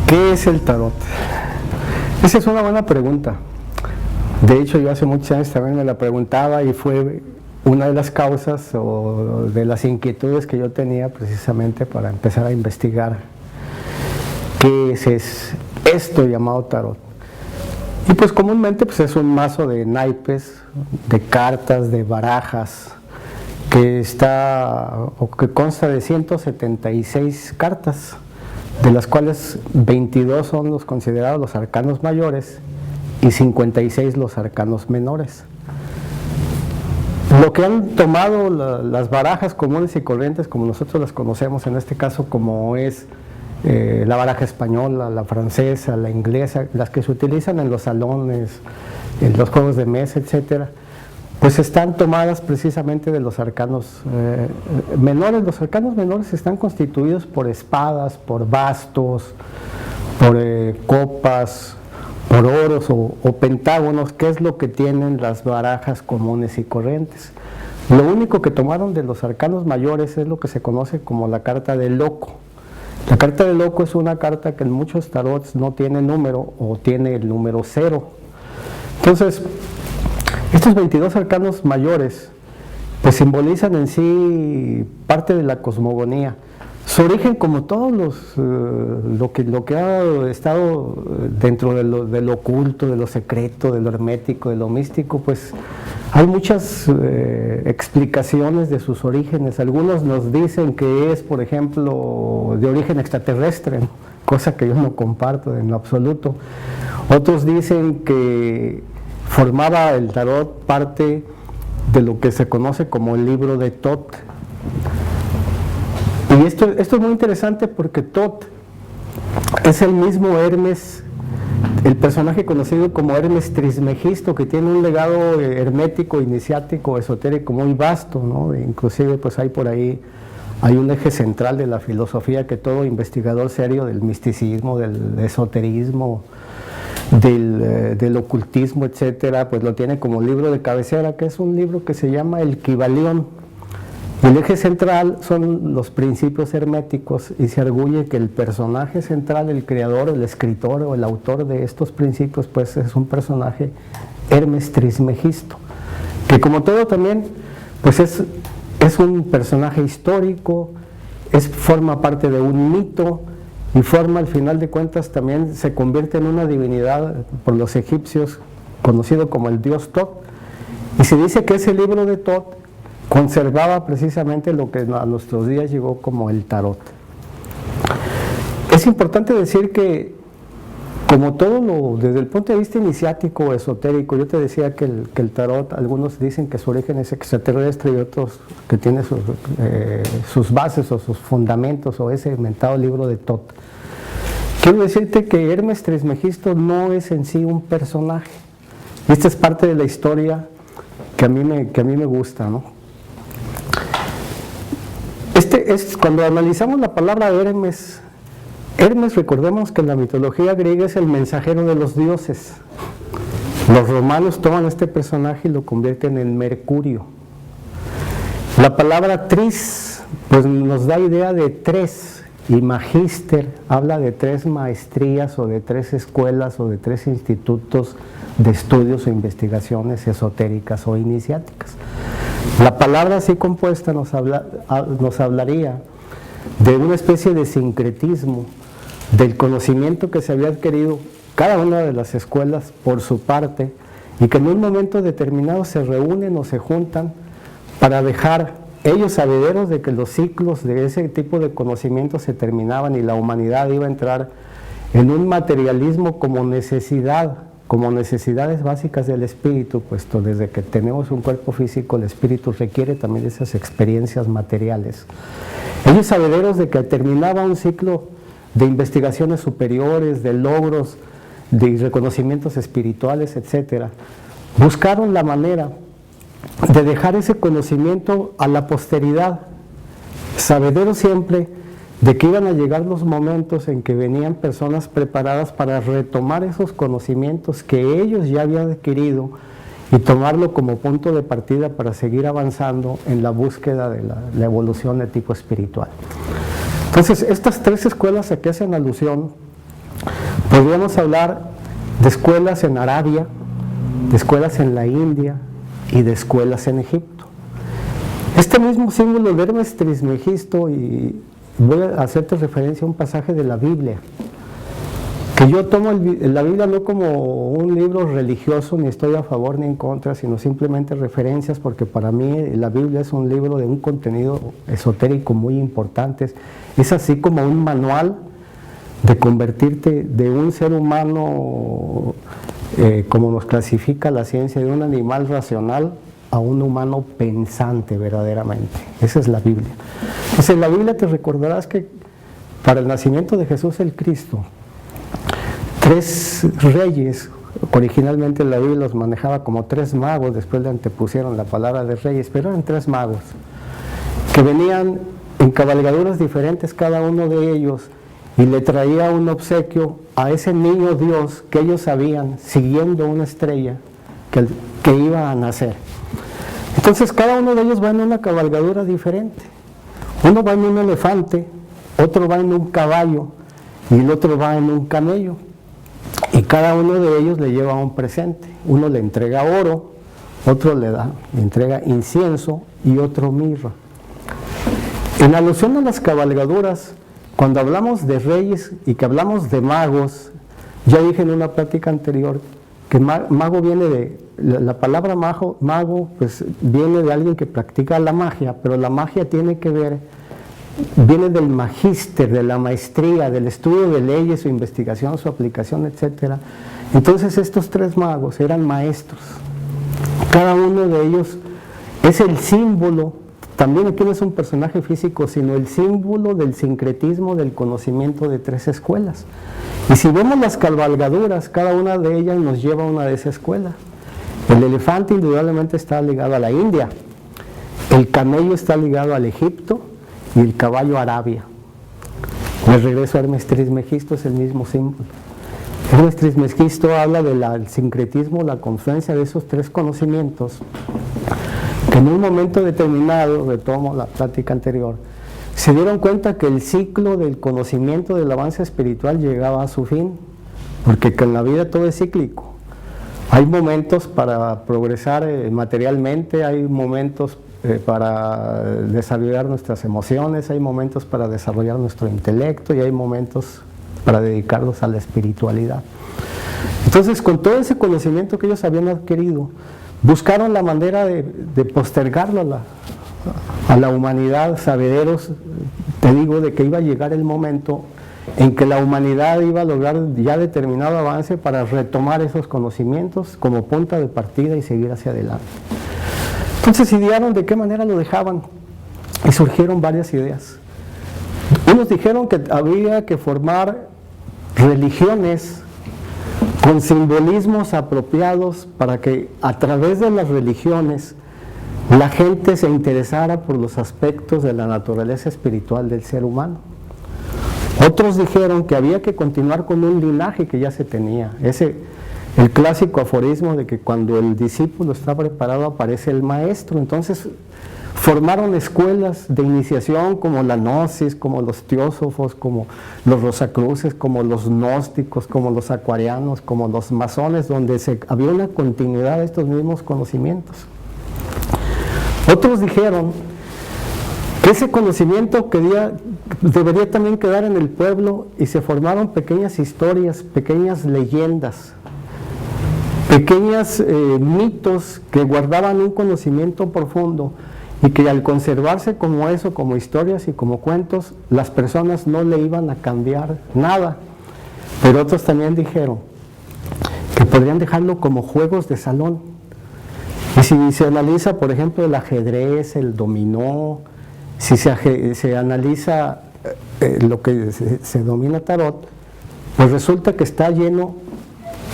¿Qué es el tarot? Esa es una buena pregunta. De hecho, yo hace muchos años también me la preguntaba y fue una de las causas o de las inquietudes que yo tenía precisamente para empezar a investigar qué es esto llamado tarot. Y pues comúnmente pues es un mazo de naipes, de cartas, de barajas, que consta de 176 cartas, de las cuales 22 son los considerados los arcanos mayores y 56 los arcanos menores. Lo que han tomado las barajas comunes y corrientes, como nosotros las conocemos en este caso, como es la baraja española, la francesa, la inglesa, las que se utilizan en los salones, en los juegos de mesa, etcétera, pues están tomadas precisamente de los arcanos menores. Los arcanos menores están constituidos por espadas, por bastos, por copas, por oros o pentágonos, que es lo que tienen las barajas comunes y corrientes. Lo único que tomaron de los arcanos mayores es lo que se conoce como la carta del loco. La carta del loco es una carta que en muchos tarots no tiene número o tiene el número 0. Entonces, estos 22 arcanos mayores pues simbolizan en sí parte de la cosmogonía. Su origen, como todos lo que ha estado dentro de lo oculto, de lo secreto, de lo hermético, de lo místico, pues hay muchas explicaciones de sus orígenes. Algunos nos dicen que es, por ejemplo, de origen extraterrestre, cosa que yo no comparto en lo absoluto. Otros dicen que formaba el tarot parte de lo que se conoce como el libro de Thoth. Y esto es muy interesante porque Thoth es el mismo Hermes, el personaje conocido como Hermes Trismegisto, que tiene un legado hermético, iniciático, esotérico muy vasto, ¿no? Inclusive pues hay por ahí, hay un eje central de la filosofía que todo investigador serio del misticismo, del esoterismo, del ocultismo, etcétera, pues lo tiene como libro de cabecera, que es un libro que se llama el Kybalión. El eje central son los principios herméticos y se arguye que el personaje central, el creador, el escritor o el autor de estos principios, pues es un personaje Hermes Trismegisto, que como todo también pues es un personaje histórico, forma parte de un mito y al final de cuentas también se convierte en una divinidad por los egipcios conocido como el dios Thoth, y se dice que ese libro de Thoth conservaba precisamente lo que a nuestros días llegó como el tarot. Es importante decir que, como todo desde el punto de vista iniciático o esotérico, yo te decía que el tarot, algunos dicen que su origen es extraterrestre y otros que tiene sus bases o sus fundamentos o ese inventado libro de Thoth. Quiero decirte que Hermes Trismegisto no es en sí un personaje. Esta es parte de la historia que a mí me gusta, ¿no? Cuando analizamos la palabra Hermes, recordemos que en la mitología griega es el mensajero de los dioses. Los romanos toman este personaje y lo convierten en Mercurio. La palabra tris pues nos da idea de tres, y magíster habla de 3 maestrías o de 3 escuelas o de 3 institutos de estudios o investigaciones esotéricas o iniciáticas. La palabra así compuesta nos hablaría de una especie de sincretismo del conocimiento que se había adquirido cada una de las escuelas por su parte y que en un momento determinado se reúnen o se juntan para dejar ellos sabederos de que los ciclos de ese tipo de conocimiento se terminaban y la humanidad iba a entrar en un materialismo como necesidades básicas del espíritu, puesto desde que tenemos un cuerpo físico, el espíritu requiere también de esas experiencias materiales. Ellos sabederos de que terminaba un ciclo de investigaciones superiores, de logros, de reconocimientos espirituales, etcétera, buscaron la manera de dejar ese conocimiento a la posteridad, sabederos siempre de que iban a llegar los momentos en que venían personas preparadas para retomar esos conocimientos que ellos ya habían adquirido y tomarlo como punto de partida para seguir avanzando en la búsqueda de la evolución de tipo espiritual. Entonces, estas 3 escuelas a que hacen alusión Podríamos hablar de escuelas en Arabia, de escuelas en la India y de escuelas en Egipto. Este mismo símbolo de Hermes Trismegisto, y voy a hacerte referencia a un pasaje de la Biblia, que yo tomo la Biblia no como un libro religioso, ni estoy a favor ni en contra, sino simplemente referencias, porque para mí la Biblia es un libro de un contenido esotérico muy importante. Es así como un manual de convertirte de un ser humano, como nos clasifica la ciencia, de un animal racional a un humano pensante verdaderamente. Esa es la Biblia. Entonces, en la Biblia te recordarás que para el nacimiento de Jesús el Cristo, 3 reyes, originalmente la Biblia los manejaba como 3 magos, después le antepusieron la palabra de reyes, pero eran 3 magos, que venían en cabalgaduras diferentes cada uno de ellos, y le traía un obsequio a ese niño Dios que ellos sabían, siguiendo una estrella que iba a nacer. Entonces cada uno de ellos va en una cabalgadura diferente. Uno va en un elefante, otro va en un caballo y el otro va en un camello. Y cada uno de ellos le lleva un presente. Uno le entrega oro, otro le entrega incienso y otro mirra. En alusión a las cabalgaduras, cuando hablamos de reyes y que hablamos de magos, ya dije en una plática anterior que mago viene de, la palabra mago pues viene de alguien que practica la magia, pero la magia tiene que ver, viene del magíster, de la maestría, del estudio de leyes, su investigación, su aplicación, etc. Entonces estos 3 magos eran maestros. Cada uno de ellos es el símbolo, también aquí no es un personaje físico, sino el símbolo del sincretismo del conocimiento de 3 escuelas. Y si vemos las cabalgaduras, cada una de ellas nos lleva a una de esas escuelas. El elefante indudablemente está ligado a la India, el camello está ligado al Egipto y el caballo a Arabia. Me regreso a Hermes Trismegisto, es el mismo símbolo. Hermes Trismegisto habla del sincretismo, la confluencia de esos 3 conocimientos, que en un momento determinado, retomo la plática anterior, se dieron cuenta que el ciclo del conocimiento del avance espiritual llegaba a su fin, porque que en la vida todo es cíclico. Hay momentos para progresar materialmente, hay momentos para desarrollar nuestras emociones, hay momentos para desarrollar nuestro intelecto y hay momentos para dedicarlos a la espiritualidad. Entonces, con todo ese conocimiento que ellos habían adquirido, buscaron la manera de postergarlo a la humanidad, sabederos, te digo, de que iba a llegar el momento en que la humanidad iba a lograr ya determinado avance para retomar esos conocimientos como punta de partida y seguir hacia adelante. Entonces idearon de qué manera lo dejaban y surgieron varias ideas. Unos dijeron que había que formar religiones con simbolismos apropiados para que a través de las religiones la gente se interesara por los aspectos de la naturaleza espiritual del ser humano. Otros dijeron que había que continuar con un linaje que ya se tenía. El clásico aforismo de que cuando el discípulo está preparado aparece el maestro. Entonces formaron escuelas de iniciación como la Gnosis, como los teósofos, como los Rosacruces, como los gnósticos, como los acuarianos, como los masones, donde había una continuidad de estos mismos conocimientos. Otros dijeron que ese conocimiento debería también quedar en el pueblo y se formaron pequeñas historias, pequeñas leyendas, pequeños mitos que guardaban un conocimiento profundo y que al conservarse como eso, como historias y como cuentos, las personas no le iban a cambiar nada. Pero otros también dijeron que podrían dejarlo como juegos de salón. Y si se analiza, por ejemplo, el ajedrez, el dominó, si se analiza lo que se domina tarot, pues resulta que está lleno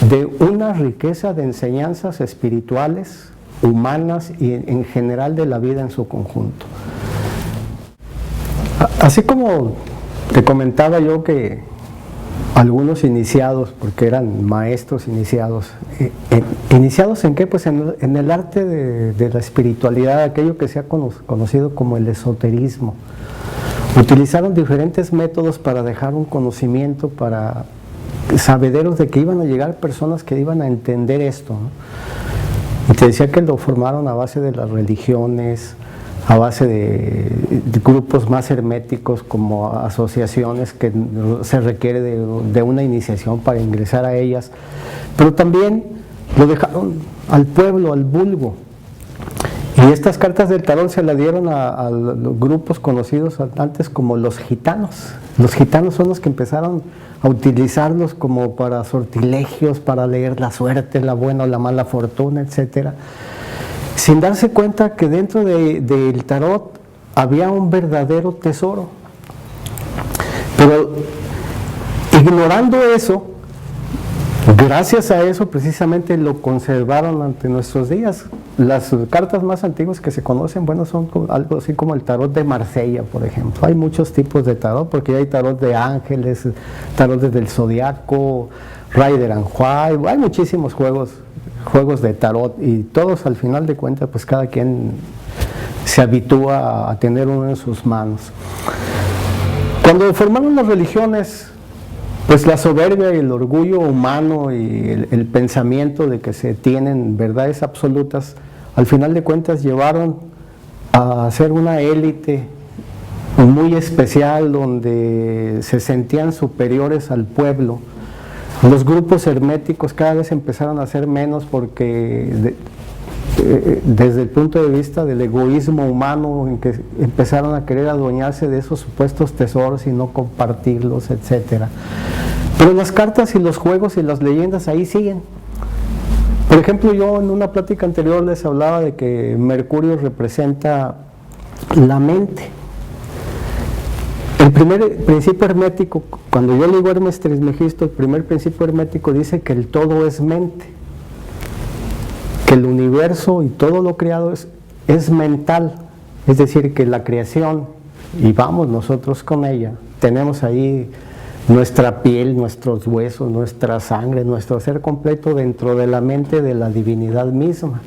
de una riqueza de enseñanzas espirituales, humanas y en general de la vida en su conjunto. Así como te comentaba yo que algunos iniciados, porque eran maestros iniciados, ¿iniciados en qué? Pues en el arte de la espiritualidad, aquello que se ha conocido como el esoterismo. Utilizaron diferentes métodos para dejar un conocimiento, para sabederos de que iban a llegar personas que iban a entender esto, ¿no? Y te decía que lo formaron a base de las religiones, a base de grupos más herméticos como asociaciones que se requiere de una iniciación para ingresar a ellas, pero también lo dejaron al pueblo, al vulgo. Y estas cartas del tarot se las dieron a los grupos conocidos antes como los gitanos. Los gitanos son los que empezaron a utilizarlos como para sortilegios, para leer la suerte, la buena o la mala fortuna, etcétera, sin darse cuenta que dentro del tarot había un verdadero tesoro. Pero ignorando eso, gracias a eso precisamente lo conservaron ante nuestros días. Las cartas más antiguas que se conocen, bueno, son algo así como el tarot de Marsella, por ejemplo. Hay muchos tipos de tarot, porque hay tarot de ángeles, tarot del zodiaco, Rider and White, hay muchísimos juegos de tarot, y todos al final de cuentas, pues cada quien se habitúa a tener uno en sus manos. Cuando formaron las religiones, pues la soberbia y el orgullo humano y el pensamiento de que se tienen verdades absolutas, al final de cuentas llevaron a ser una élite muy especial donde se sentían superiores al pueblo. Los grupos herméticos cada vez empezaron a ser menos porque desde el punto de vista del egoísmo humano, en que empezaron a querer adueñarse de esos supuestos tesoros y no compartirlos, etcétera. Pero las cartas y los juegos y las leyendas ahí siguen. Por ejemplo, yo en una plática anterior les hablaba de que Mercurio representa la mente. El primer principio hermético, cuando yo leo Hermes Trismegisto, el primer principio hermético dice que el todo es mente, que el universo y todo lo creado es mental, es decir, que la creación, y vamos nosotros con ella, tenemos ahí nuestra piel, nuestros huesos, nuestra sangre, nuestro ser completo dentro de la mente de la divinidad misma.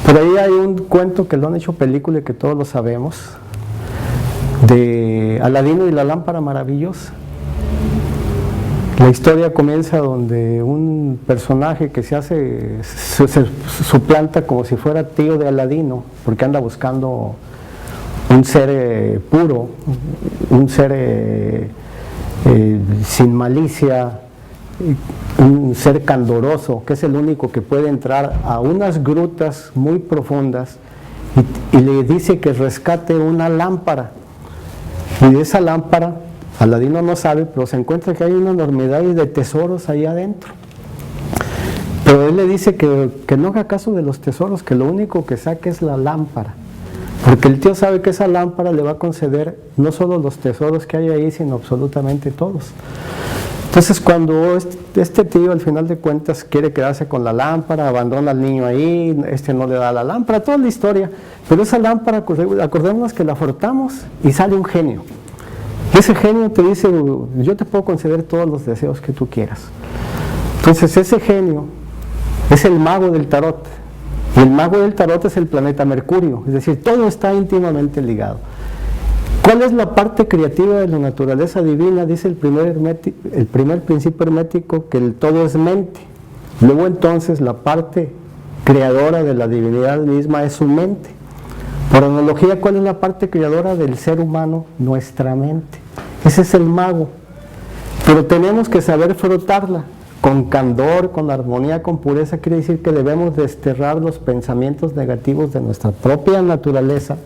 Por ahí hay un cuento que lo han hecho película y que todos lo sabemos, de Aladino y la lámpara maravillosa. La historia comienza donde un personaje que se suplanta como si fuera tío de Aladino, porque anda buscando un ser puro, un ser sin malicia, un ser candoroso, que es el único que puede entrar a unas grutas muy profundas, y le dice que rescate una lámpara. Y de esa lámpara, Aladino no sabe, pero se encuentra que hay una enormidad de tesoros ahí adentro. Pero él le dice que no haga caso de los tesoros, que lo único que saque es la lámpara. Porque el tío sabe que esa lámpara le va a conceder no solo los tesoros que hay ahí, sino absolutamente todos. Entonces cuando este tío al final de cuentas quiere quedarse con la lámpara, abandona al niño ahí, no le da la lámpara, toda la historia, pero esa lámpara, acordémonos que la frotamos y sale un genio. Y ese genio te dice, yo te puedo conceder todos los deseos que tú quieras. Entonces ese genio es el mago del tarot, y el mago del tarot es el planeta Mercurio, es decir, todo está íntimamente ligado. ¿Cuál es la parte creativa de la naturaleza divina? Dice el primer principio hermético, que el todo es mente. Luego entonces la parte creadora de la divinidad misma es su mente. Por analogía, ¿cuál es la parte creadora del ser humano? Nuestra mente. Ese es el mago. Pero tenemos que saber frotarla con candor, con armonía, con pureza. Quiere decir que debemos desterrar los pensamientos negativos de nuestra propia naturaleza,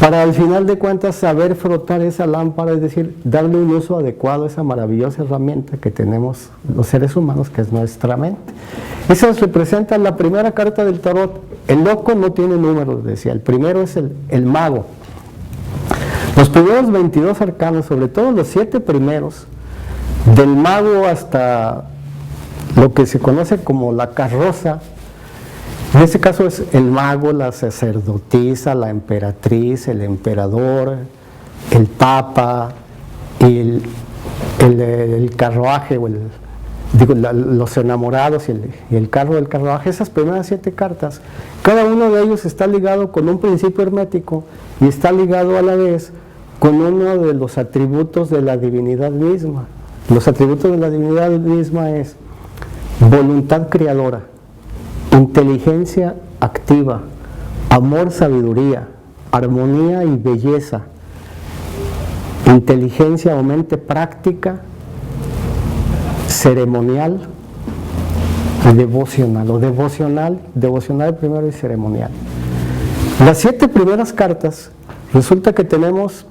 para al final de cuentas saber frotar esa lámpara, es decir, darle un uso adecuado a esa maravillosa herramienta que tenemos los seres humanos, que es nuestra mente. Esa representa la primera carta del tarot. El loco no tiene números, decía, el primero es el mago. Los primeros 22 arcanos, sobre todo los 7 primeros, del mago hasta lo que se conoce como la carroza. En este caso es el mago, la sacerdotisa, la emperatriz, el emperador, el papa y el carruaje, los enamorados y el carro del carruaje. Esas primeras 7 cartas, cada uno de ellos está ligado con un principio hermético y está ligado a la vez con uno de los atributos de la divinidad misma. Los atributos de la divinidad misma es voluntad creadora, inteligencia activa, amor, sabiduría, armonía y belleza, inteligencia o mente práctica, ceremonial y devocional, o devocional primero y ceremonial. Las 7 primeras cartas, resulta que tenemos,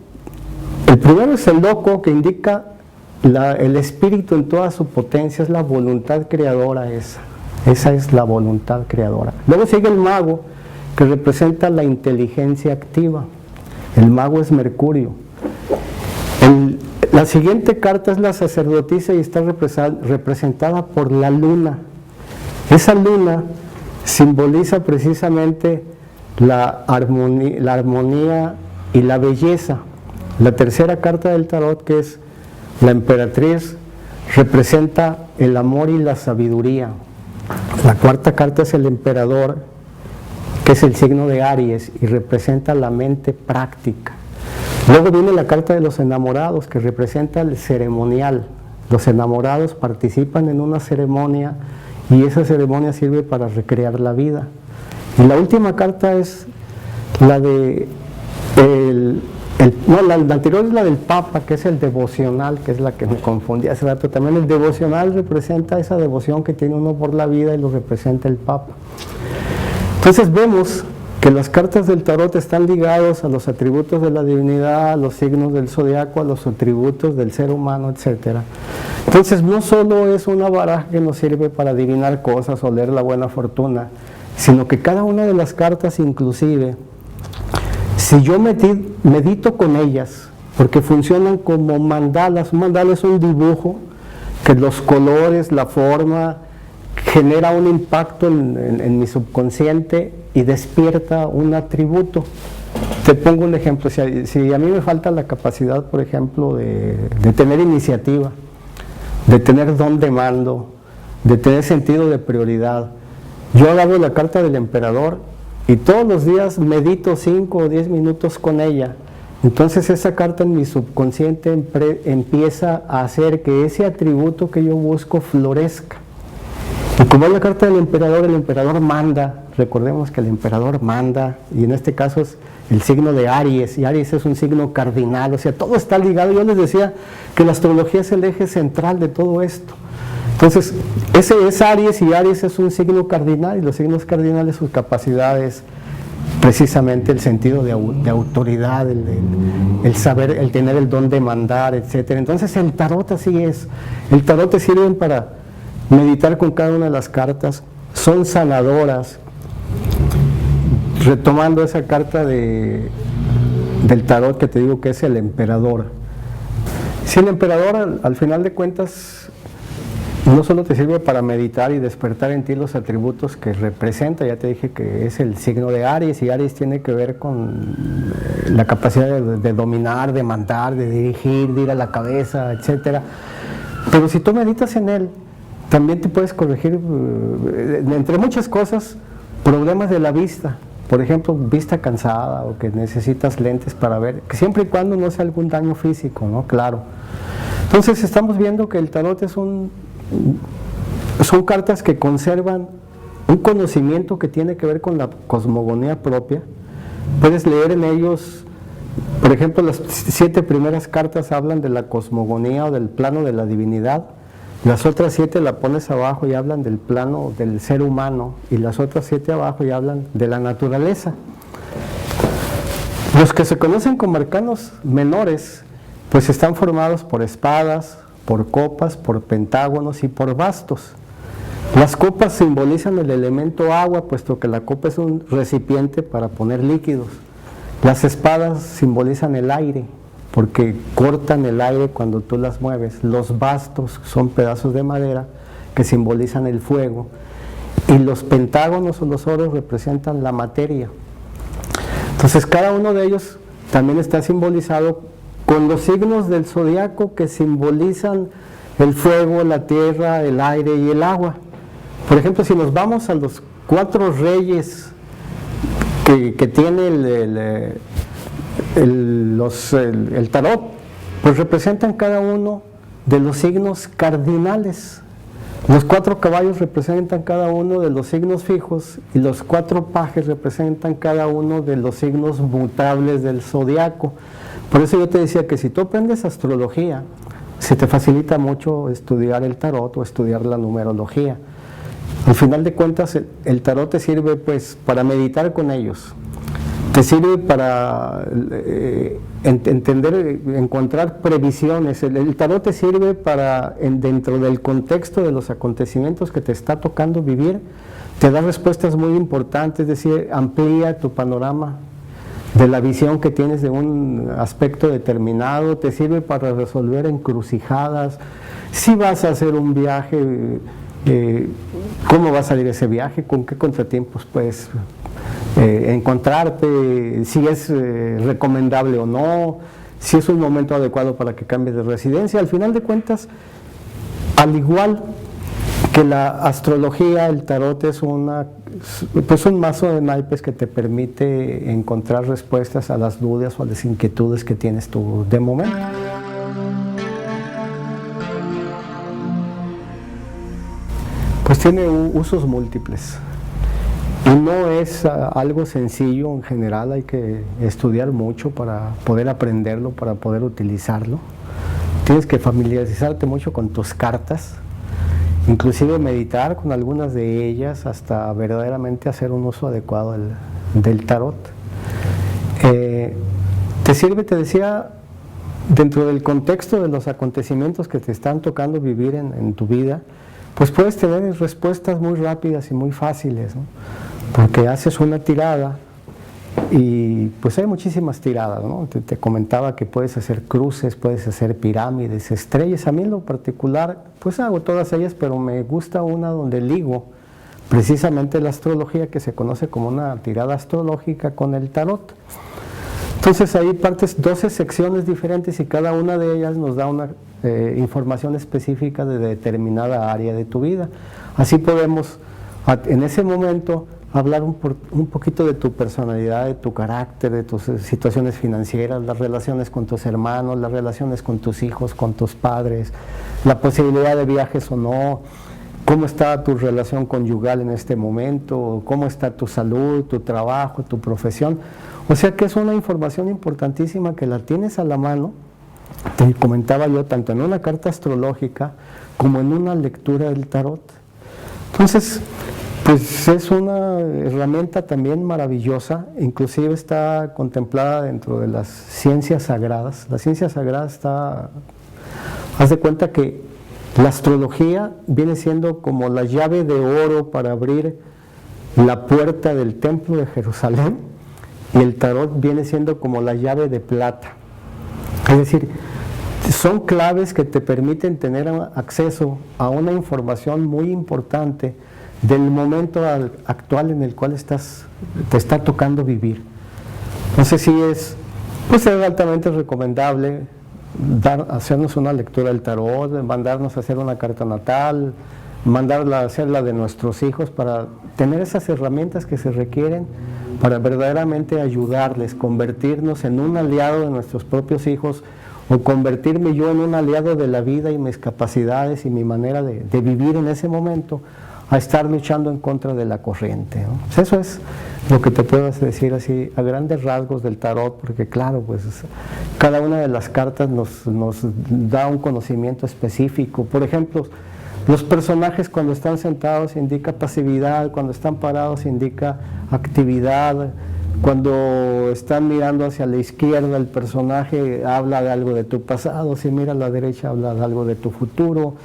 el primero es el loco, que indica el espíritu en toda su potencia, es la voluntad creadora esa es la voluntad creadora. Luego sigue el mago, que representa la inteligencia activa. El mago es Mercurio. La siguiente carta es la sacerdotisa y está representada por la luna. Esa luna simboliza precisamente la armonía y la belleza. La tercera carta del tarot, que es la emperatriz, representa el amor y la sabiduría. La cuarta carta es el emperador, que es el signo de Aries y representa la mente práctica. Luego viene la carta de los enamorados, que representa el ceremonial. Los enamorados participan en una ceremonia y esa ceremonia sirve para recrear la vida. Y la última carta es la de la anterior es la del Papa, que es el devocional, que es la que me confundí hace rato. También el devocional representa esa devoción que tiene uno por la vida y lo representa el Papa. Entonces vemos que las cartas del tarot están ligadas a los atributos de la divinidad, a los signos del zodiaco, a los atributos del ser humano, etc. Entonces no solo es una baraja que nos sirve para adivinar cosas o leer la buena fortuna, sino que cada una de las cartas, inclusive, si yo medito con ellas, porque funcionan como mandalas. Un mandala es un dibujo que los colores, la forma, genera un impacto en mi subconsciente y despierta un atributo. Te pongo un ejemplo. Si a mí me falta la capacidad, por ejemplo, de tener iniciativa, de tener don de mando, de tener sentido de prioridad, yo agarro la carta del emperador y todos los días medito 5 o 10 minutos con ella. Entonces esa carta en mi subconsciente empieza a hacer que ese atributo que yo busco florezca. Y como es la carta del emperador, el emperador manda. Recordemos que el emperador manda, y en este caso es el signo de Aries, y Aries es un signo cardinal, o sea, todo está ligado. Yo les decía que la astrología es el eje central de todo esto. Entonces, ese es Aries, y Aries es un signo cardinal, y los signos cardinales, sus capacidades, precisamente el sentido de autoridad, el saber, el tener el don de mandar, etc. Entonces, el tarot así es. El tarot te sirve para meditar con cada una de las cartas, son sanadoras. Retomando esa carta del tarot que te digo que es el emperador. Si el emperador al final de cuentas no solo te sirve para meditar y despertar en ti los atributos que representa, ya te dije que es el signo de Aries, y Aries tiene que ver con la capacidad de dominar, de mandar, de dirigir, de ir a la cabeza, etc. Pero si tú meditas en él, también te puedes corregir, entre muchas cosas, problemas de la vista. Por ejemplo, vista cansada o que necesitas lentes para ver, que siempre y cuando no sea algún daño físico, ¿no? Claro. Entonces estamos viendo que el tarot son cartas que conservan un conocimiento que tiene que ver con la cosmogonía propia. Puedes leer en ellos, por ejemplo, las 7 primeras cartas hablan de la cosmogonía o del plano de la divinidad. Las otras 7 la pones abajo y hablan del plano del ser humano, y las otras 7 abajo y hablan de la naturaleza. Los que se conocen como arcanos menores, pues están formados por espadas, por copas, por pentágonos y por bastos. Las copas simbolizan el elemento agua, puesto que la copa es un recipiente para poner líquidos. Las espadas simbolizan el aire, porque cortan el aire cuando tú las mueves. Los bastos son pedazos de madera que simbolizan el fuego, y los pentágonos o los oros representan la materia. Entonces cada uno de ellos también está simbolizado con los signos del zodiaco que simbolizan el fuego, la tierra, el aire y el agua. Por ejemplo, si nos vamos a los 4 reyes que tiene el tarot, pues representan cada uno de los signos cardinales. Los 4 caballos representan cada uno de los signos fijos y los 4 pajes representan cada uno de los signos mutables del zodiaco. Por eso yo te decía que si tú aprendes astrología, se te facilita mucho estudiar el tarot o estudiar la numerología. Al final de cuentas, el tarot te sirve pues para meditar con ellos, te sirve para entender, encontrar previsiones. El tarot te sirve para, dentro del contexto de los acontecimientos que te está tocando vivir, te da respuestas muy importantes, es decir, amplía tu panorama de la visión que tienes de un aspecto determinado, te sirve para resolver encrucijadas. Si vas a hacer un viaje, ¿cómo va a salir ese viaje? ¿Con qué contratiempos puedes encontrarte? Si es recomendable o no, si es un momento adecuado para que cambies de residencia. Al final de cuentas, al igual que la astrología, el tarot es un mazo de naipes que te permite encontrar respuestas a las dudas o a las inquietudes que tienes tú de momento. Pues tiene usos múltiples y no es algo sencillo en general, hay que estudiar mucho para poder aprenderlo, para poder utilizarlo. Tienes que familiarizarte mucho con tus cartas, inclusive meditar con algunas de ellas hasta verdaderamente hacer un uso adecuado del tarot. Te sirve, te decía, dentro del contexto de los acontecimientos que te están tocando vivir en tu vida, pues puedes tener respuestas muy rápidas y muy fáciles, ¿no? Porque haces una tirada y pues hay muchísimas tiradas, ¿no? Te comentaba que puedes hacer cruces, puedes hacer pirámides, estrellas. A mí en lo particular, pues hago todas ellas, pero me gusta una donde ligo precisamente la astrología, que se conoce como una tirada astrológica, con el tarot. Entonces ahí partes 12 secciones diferentes y cada una de ellas nos da una información específica de determinada área de tu vida. Así podemos en ese momento hablar un poquito de tu personalidad, de tu carácter, de tus situaciones financieras, las relaciones con tus hermanos, las relaciones con tus hijos, con tus padres, la posibilidad de viajes o no, cómo está tu relación conyugal en este momento, cómo está tu salud, tu trabajo, tu profesión. O sea que es una información importantísima que la tienes a la mano, te comentaba yo, tanto en una carta astrológica como en una lectura del tarot. Entonces, pues es una herramienta también maravillosa, inclusive está contemplada dentro de las ciencias sagradas. La ciencia sagrada está, haz de cuenta que la astrología viene siendo como la llave de oro para abrir la puerta del templo de Jerusalén, y el tarot viene siendo como la llave de plata. Es decir, son claves que te permiten tener acceso a una información muy importante del momento actual en el cual te está tocando vivir. Entonces sí es altamente recomendable hacernos una lectura del tarot, mandarnos a hacer una carta natal, mandarla a hacer la de nuestros hijos, para tener esas herramientas que se requieren para verdaderamente ayudarles, convertirnos en un aliado de nuestros propios hijos, o convertirme yo en un aliado de la vida y mis capacidades y mi manera de vivir en ese momento, a estar luchando en contra de la corriente, ¿no? Pues eso es lo que te puedo decir así a grandes rasgos del tarot, porque claro, pues cada una de las cartas nos da un conocimiento específico. Por ejemplo, los personajes cuando están sentados indica pasividad, cuando están parados indica actividad, cuando están mirando hacia la izquierda el personaje habla de algo de tu pasado, si mira a la derecha habla de algo de tu futuro.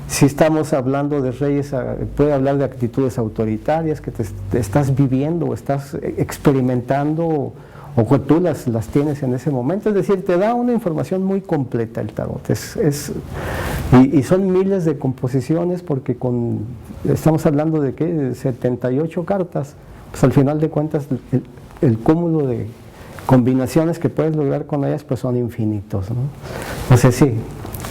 Si estamos hablando de reyes, puede hablar de actitudes autoritarias que te estás viviendo o estás experimentando, o que tú las tienes en ese momento. Es decir, te da una información muy completa el tarot. Y son miles de composiciones, porque estamos hablando de ¿qué? 78 cartas. Pues al final de cuentas el cúmulo de combinaciones que puedes lograr con ellas pues son infinitos, ¿no? Entonces sí,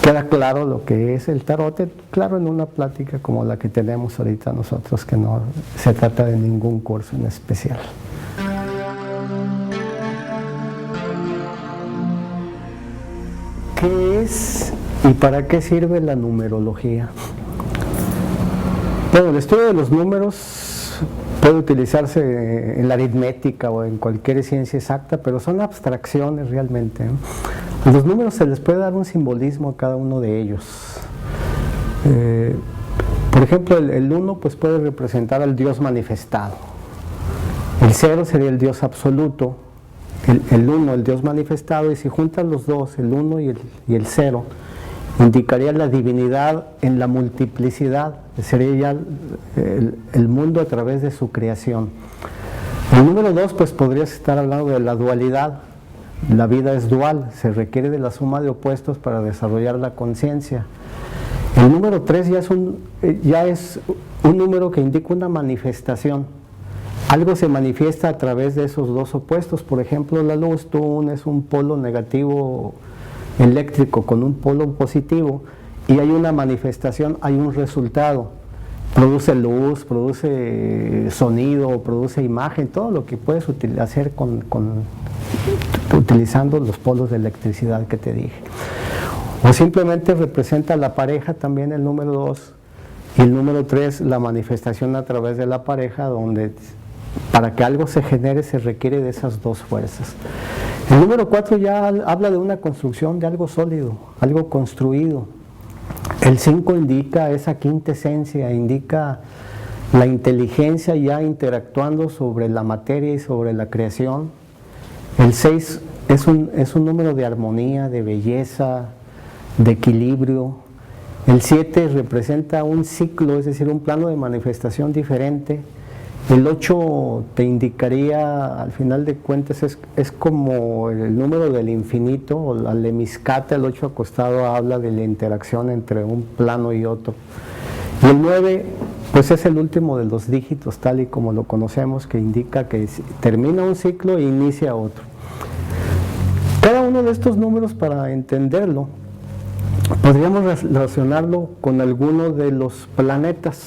queda claro lo que es el tarot, claro, en una plática como la que tenemos ahorita nosotros, que no se trata de ningún curso en especial. ¿Qué es ¿Y para qué sirve la numerología? Bueno, el estudio de los números puede utilizarse en la aritmética o en cualquier ciencia exacta, pero son abstracciones realmente, ¿no? A los números se les puede dar un simbolismo a cada uno de ellos. Por ejemplo, el 1 pues puede representar al Dios manifestado. El 0 sería el Dios absoluto. El 1, el Dios manifestado, y si juntan los dos, el 1 y el 0, indicaría la divinidad en la multiplicidad, sería ya el mundo a través de su creación. El número 2, pues podrías estar hablando de la dualidad. La vida es dual, se requiere de la suma de opuestos para desarrollar la conciencia. El número 3 ya es un número que indica una manifestación. Algo se manifiesta a través de esos dos opuestos. Por ejemplo, la luz, tú unes un polo negativo eléctrico con un polo positivo y hay una manifestación, hay un resultado. Produce luz, produce sonido, produce imagen, todo lo que puedes hacer utilizando los polos de electricidad que te dije. O simplemente representa la pareja también el número 2, y el número 3 la manifestación a través de la pareja, donde para que algo se genere se requiere de esas dos fuerzas. El número 4 ya habla de una construcción de algo sólido, algo construido. El 5 indica esa quinta esencia, indica la inteligencia ya interactuando sobre la materia y sobre la creación. El 6 es un número de armonía, de belleza, de equilibrio. El 7 representa un ciclo, es decir, un plano de manifestación diferente. El 8 te indicaría, al final de cuentas, es como el número del infinito, o la lemniscata. El 8 acostado habla de la interacción entre un plano y otro. Y el 9, pues es el último de los dígitos, tal y como lo conocemos, que indica que termina un ciclo e inicia otro. Cada uno de estos números, para entenderlo, podríamos relacionarlo con alguno de los planetas.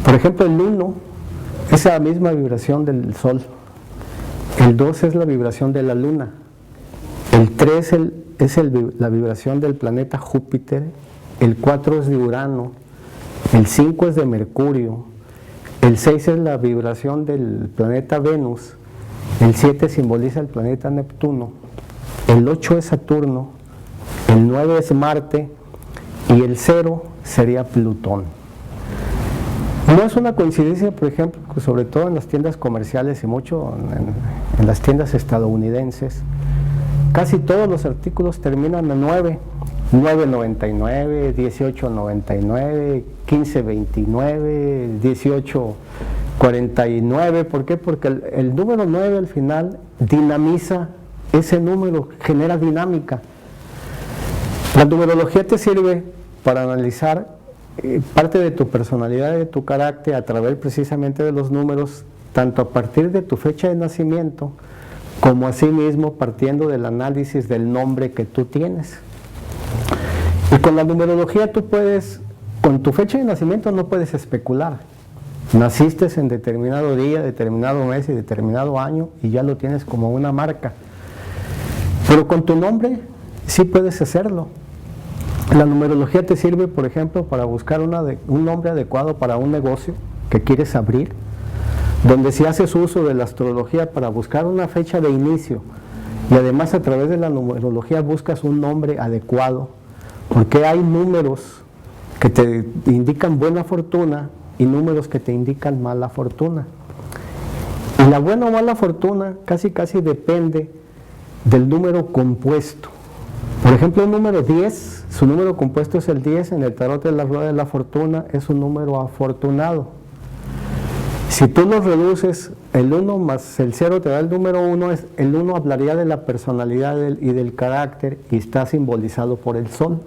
Por ejemplo, el 1 es la misma vibración del Sol. El 2 es la vibración de la Luna. El 3 es la vibración del planeta Júpiter. El 4 es de Urano. El 5 es de Mercurio. El 6 es la vibración del planeta Venus. El 7 simboliza el planeta Neptuno. El 8 es Saturno. El 9 es Marte. Y el 0 sería Plutón. No es una coincidencia, por ejemplo, sobre todo en las tiendas comerciales y mucho en las tiendas estadounidenses, casi todos los artículos terminan en 9, 9.99, 18.99, 15.29, 18.49. ¿Por qué? Porque el número 9 al final dinamiza ese número, genera dinámica. La numerología te sirve para analizar parte de tu personalidad y de tu carácter a través precisamente de los números, tanto a partir de tu fecha de nacimiento, como asimismo partiendo del análisis del nombre que tú tienes. Y con la numerología tú puedes, con tu fecha de nacimiento no puedes especular. Naciste en determinado día, determinado mes y determinado año y ya lo tienes como una marca. Pero con tu nombre sí puedes hacerlo. La numerología te sirve, por ejemplo, para buscar un nombre adecuado para un negocio que quieres abrir, donde si haces uso de la astrología para buscar una fecha de inicio y además a través de la numerología buscas un nombre adecuado, porque hay números que te indican buena fortuna y números que te indican mala fortuna. Y la buena o mala fortuna casi depende del número compuesto. Por ejemplo, el número 10, su número compuesto es el 10, en el tarot de la rueda de la fortuna es un número afortunado. Si tú lo reduces, el 1 más el 0 te da el número 1, el 1 hablaría de la personalidad y del carácter y está simbolizado por el sol.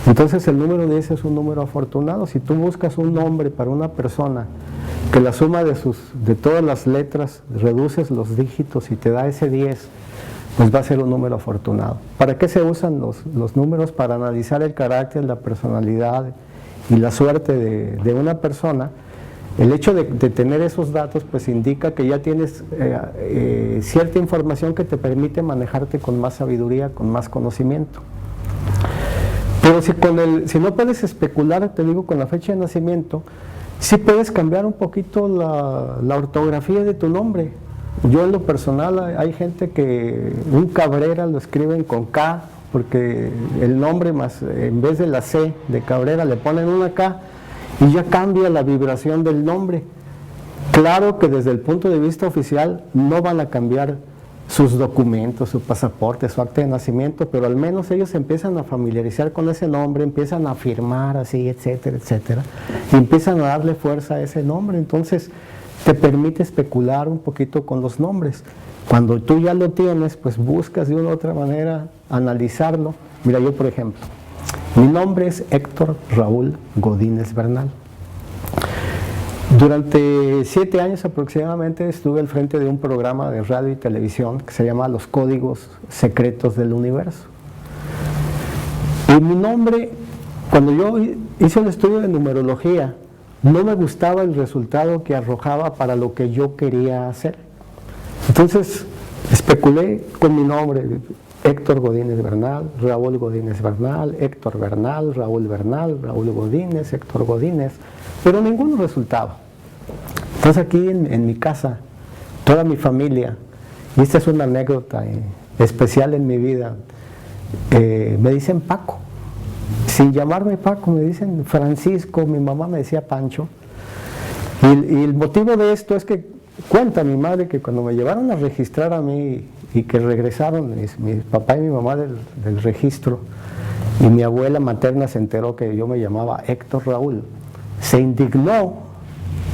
Entonces el número 10 es un número afortunado. Si tú buscas un nombre para una persona que la suma de todas las letras, reduces los dígitos y te da ese 10, pues va a ser un número afortunado. ¿Para qué se usan los números? Para analizar el carácter, la personalidad y la suerte de una persona. El hecho de tener esos datos pues indica que ya tienes cierta información que te permite manejarte con más sabiduría, con más conocimiento. Pero si no puedes especular, te digo, con la fecha de nacimiento, sí puedes cambiar un poquito la ortografía de tu nombre. Yo en lo personal, hay gente que un Cabrera lo escriben con K, porque el nombre más, en vez de la C de Cabrera le ponen una K y ya cambia la vibración del nombre. Claro que desde el punto de vista oficial no van a cambiar sus documentos, su pasaporte, su acta de nacimiento, pero al menos ellos empiezan a familiarizar con ese nombre, empiezan a firmar así, etcétera, etcétera, y empiezan a darle fuerza a ese nombre. Entonces te permite especular un poquito con los nombres. Cuando tú ya lo tienes, pues buscas de una u otra manera analizarlo. Mira, yo por ejemplo, mi nombre es Héctor Raúl Godínez Bernal. Durante 7 años aproximadamente estuve al frente de un programa de radio y televisión que se llama Los Códigos Secretos del Universo. Y mi nombre, cuando yo hice un estudio de numerología, no me gustaba el resultado que arrojaba para lo que yo quería hacer. Entonces especulé con mi nombre, Héctor Godínez Bernal, Raúl Godínez Bernal, Héctor Bernal, Raúl Godínez, Héctor Godínez, pero ninguno resultaba. Entonces aquí en mi casa, toda mi familia, y esta es una anécdota especial en mi vida, me dicen Paco. Sin llamarme Paco, me dicen Francisco, mi mamá me decía Pancho. Y el motivo de esto es que cuenta mi madre que cuando me llevaron a registrar a mí y que regresaron mi papá y mi mamá del registro, y mi abuela materna se enteró que yo me llamaba Héctor Raúl, se indignó,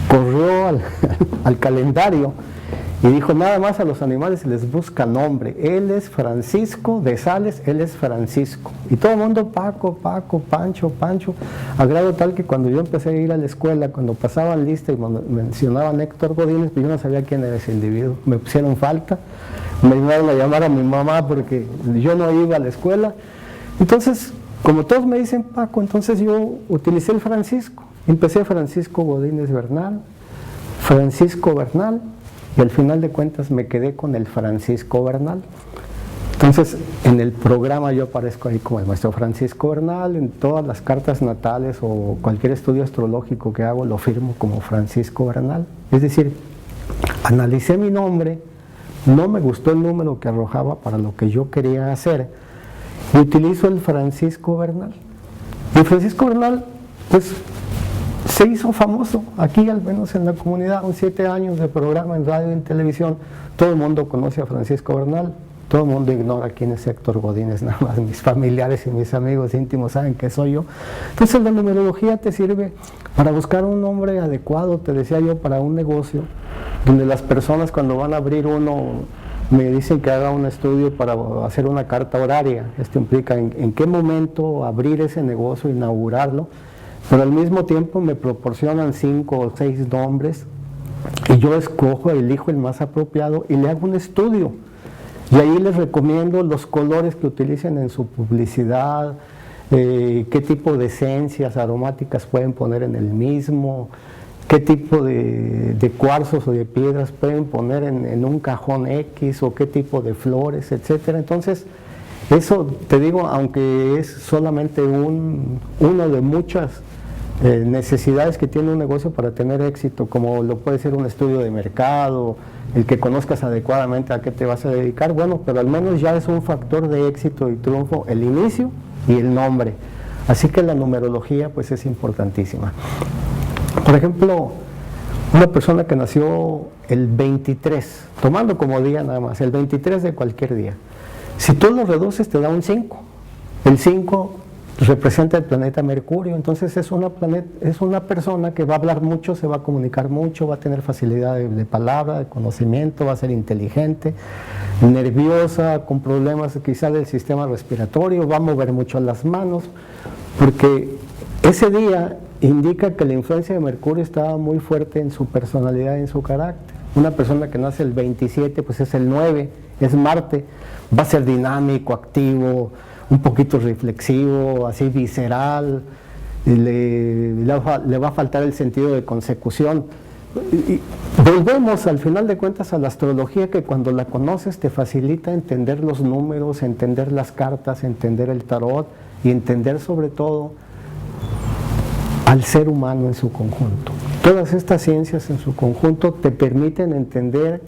corrió al calendario y dijo: nada más a los animales se les busca nombre, él es Francisco de Sales, él es Francisco, y todo el mundo Paco, Paco, Pancho, Pancho, a grado tal que cuando yo empecé a ir a la escuela, cuando pasaban lista y mencionaban Héctor Godínez, pues yo no sabía quién era ese individuo, me pusieron falta, me ayudaron a llamar a mi mamá porque yo no iba a la escuela. Entonces, como todos me dicen Paco, entonces yo utilicé el Francisco, empecé Francisco Godínez Bernal, Francisco Bernal, y al final de cuentas me quedé con el Francisco Bernal. Entonces en el programa yo aparezco ahí como el maestro Francisco Bernal, en todas las cartas natales o cualquier estudio astrológico que hago lo firmo como Francisco Bernal. Es decir, analicé mi nombre, no me gustó el número que arrojaba para lo que yo quería hacer y utilizo el Francisco Bernal. Y Francisco Bernal, pues, se hizo famoso aquí, al menos en la comunidad, 7 años de programa en radio y en televisión. Todo el mundo conoce a Francisco Bernal, todo el mundo ignora quién es Héctor Godínez, nada más mis familiares y mis amigos íntimos saben que soy yo. Entonces la numerología te sirve para buscar un nombre adecuado, te decía yo, para un negocio, donde las personas cuando van a abrir uno me dicen que haga un estudio para hacer una carta horaria. Esto implica en qué momento abrir ese negocio, inaugurarlo, pero al mismo tiempo me proporcionan 5 o 6 nombres y yo escojo, elijo el más apropiado y le hago un estudio. Y ahí les recomiendo los colores que utilicen en su publicidad, qué tipo de esencias aromáticas pueden poner en el mismo, qué tipo de cuarzos o de piedras pueden poner en un cajón X, o qué tipo de flores, etcétera. Entonces, eso te digo, aunque es solamente uno de muchas necesidades que tiene un negocio para tener éxito, como lo puede ser un estudio de mercado, el que conozcas adecuadamente a qué te vas a dedicar, bueno, pero al menos ya es un factor de éxito y triunfo el inicio y el nombre. Así que la numerología pues es importantísima. Por ejemplo, una persona que nació el 23, tomando como día nada más, el 23 de cualquier día, si tú lo reduces te da un 5. El 5 representa el planeta Mercurio, entonces es una persona que va a hablar mucho, se va a comunicar mucho, va a tener facilidad de palabra, de conocimiento, va a ser inteligente, nerviosa, con problemas quizá del sistema respiratorio, va a mover mucho las manos, porque ese día indica que la influencia de Mercurio estaba muy fuerte en su personalidad y en su carácter. Una persona que nace el 27, pues es el 9, es Marte, va a ser dinámico, activo, un poquito reflexivo, así visceral, le va a faltar el sentido de consecución. Y volvemos al final de cuentas a la astrología, que cuando la conoces te facilita entender los números, entender las cartas, entender el tarot, y entender sobre todo al ser humano en su conjunto. Todas estas ciencias en su conjunto te permiten entender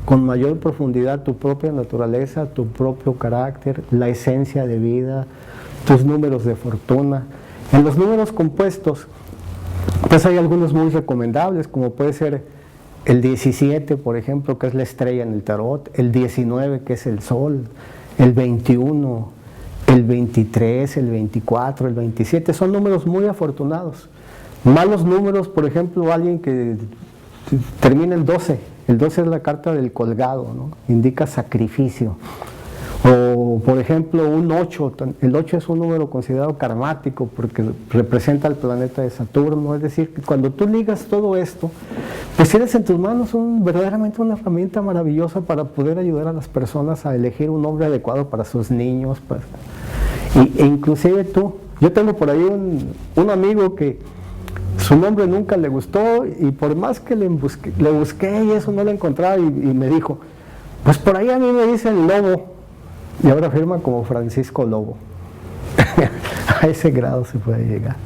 con mayor profundidad tu propia naturaleza, tu propio carácter, la esencia de vida, tus números de fortuna. En los números compuestos, pues hay algunos muy recomendables, como puede ser el 17, por ejemplo, que es la estrella en el tarot, el 19, que es el sol, el 21, el 23, el 24, el 27, son números muy afortunados. Malos números, por ejemplo, alguien que termina el 12 es la carta del colgado, ¿no? Indica sacrificio. O, por ejemplo, un 8, el 8 es un número considerado karmático porque representa al planeta de Saturno, es decir, que cuando tú ligas todo esto, pues tienes en tus manos verdaderamente una herramienta maravillosa para poder ayudar a las personas a elegir un nombre adecuado para sus niños, e inclusive tú. Yo tengo por ahí un amigo que su nombre nunca le gustó y por más que le busqué y eso no lo encontraba y me dijo, pues por ahí a mí me dicen Lobo. Y ahora firma como Francisco Lobo. A ese grado se puede llegar.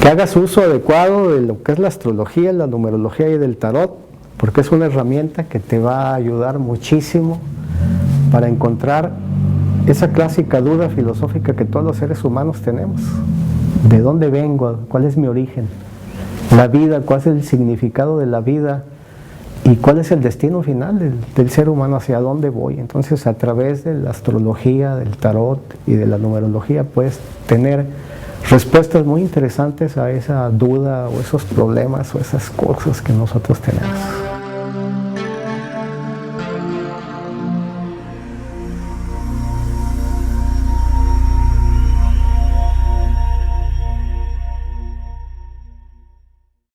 Que hagas uso adecuado de lo que es la astrología, la numerología y del tarot, porque es una herramienta que te va a ayudar muchísimo para encontrar esa clásica duda filosófica que todos los seres humanos tenemos. ¿De dónde vengo? ¿Cuál es mi origen? La vida, ¿cuál es el significado de la vida? ¿Y cuál es el destino final del ser humano? ¿Hacia dónde voy? Entonces, a través de la astrología, del tarot y de la numerología puedes tener respuestas muy interesantes a esa duda o esos problemas o esas cosas que nosotros tenemos.